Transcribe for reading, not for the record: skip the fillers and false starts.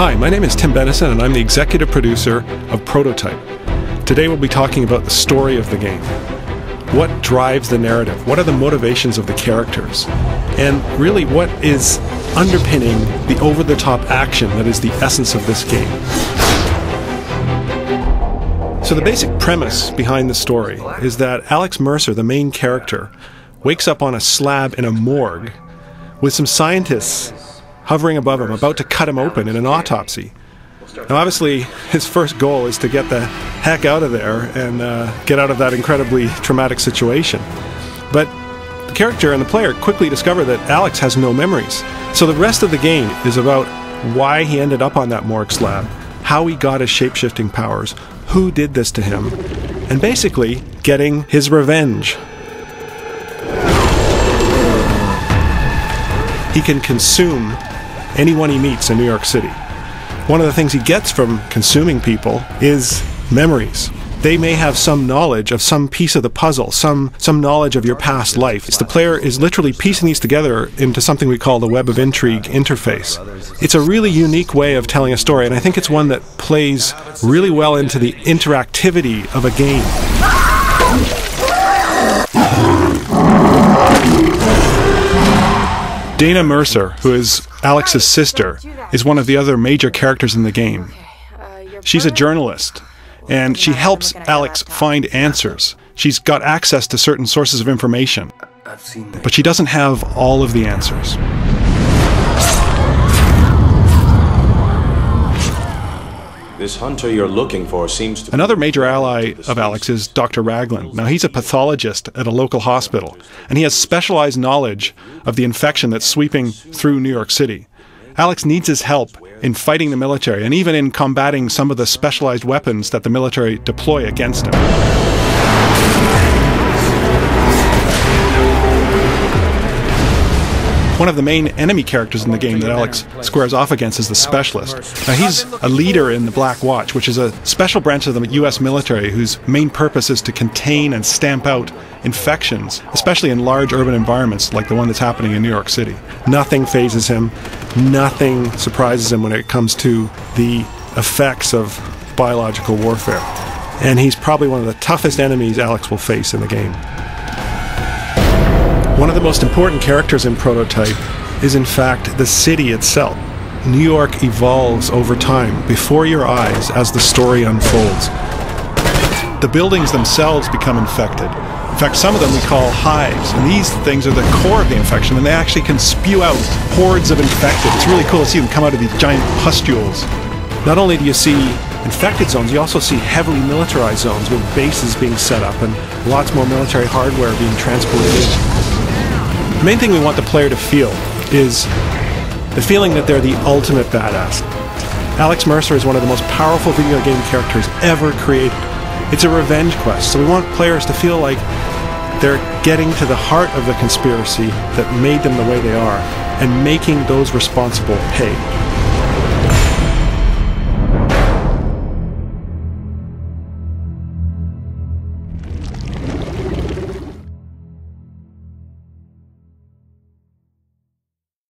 Hi, my name is Tim Benison and I'm the executive producer of Prototype. Today we'll be talking about the story of the game. What drives the narrative? What are the motivations of the characters? And really, what is underpinning the over-the-top action that is the essence of this game? So the basic premise behind the story is that Alex Mercer, the main character, wakes up on a slab in a morgue with some scientists hovering above him, about to cut him open in an autopsy. Now obviously his first goal is to get the heck out of there and get out of that incredibly traumatic situation. But the character and the player quickly discover that Alex has no memories. So the rest of the game is about why he ended up on that morgue slab, how he got his shape-shifting powers, who did this to him, and basically getting his revenge. He can consume anyone he meets in New York City. One of the things he gets from consuming people is memories. They may have some knowledge of some piece of the puzzle, some knowledge of your past life. The player is literally piecing these together into something we call the Web of Intrigue interface. It's a really unique way of telling a story, and I think it's one that plays really well into the interactivity of a game. Dana Mercer, who is Alex's sister, is one of the other major characters in the game. She's a journalist, and she helps Alex find answers. She's got access to certain sources of information, but she doesn't have all of the answers. This hunter you're looking for seems to... Another major ally of Alex is Dr. Ragland. Now, he's a pathologist at a local hospital, and he has specialized knowledge of the infection that's sweeping through New York City. Alex needs his help in fighting the military, and even in combating some of the specialized weapons that the military deploy against him. One of the main enemy characters in the game that Alex squares off against is the Specialist. Now, he's a leader in the Black Watch, which is a special branch of the US military whose main purpose is to contain and stamp out infections, especially in large urban environments like the one that's happening in New York City. Nothing phases him, nothing surprises him when it comes to the effects of biological warfare. And he's probably one of the toughest enemies Alex will face in the game. One of the most important characters in Prototype is in fact the city itself. New York evolves over time before your eyes as the story unfolds. The buildings themselves become infected. In fact, some of them we call hives, and these things are the core of the infection, and they actually can spew out hordes of infected. It's really cool to see them come out of these giant pustules. Not only do you see infected zones, you also see heavily militarized zones with bases being set up and lots more military hardware being transported in. The main thing we want the player to feel is the feeling that they're the ultimate badass. Alex Mercer is one of the most powerful video game characters ever created. It's a revenge quest, so we want players to feel like they're getting to the heart of the conspiracy that made them the way they are and making those responsible pay.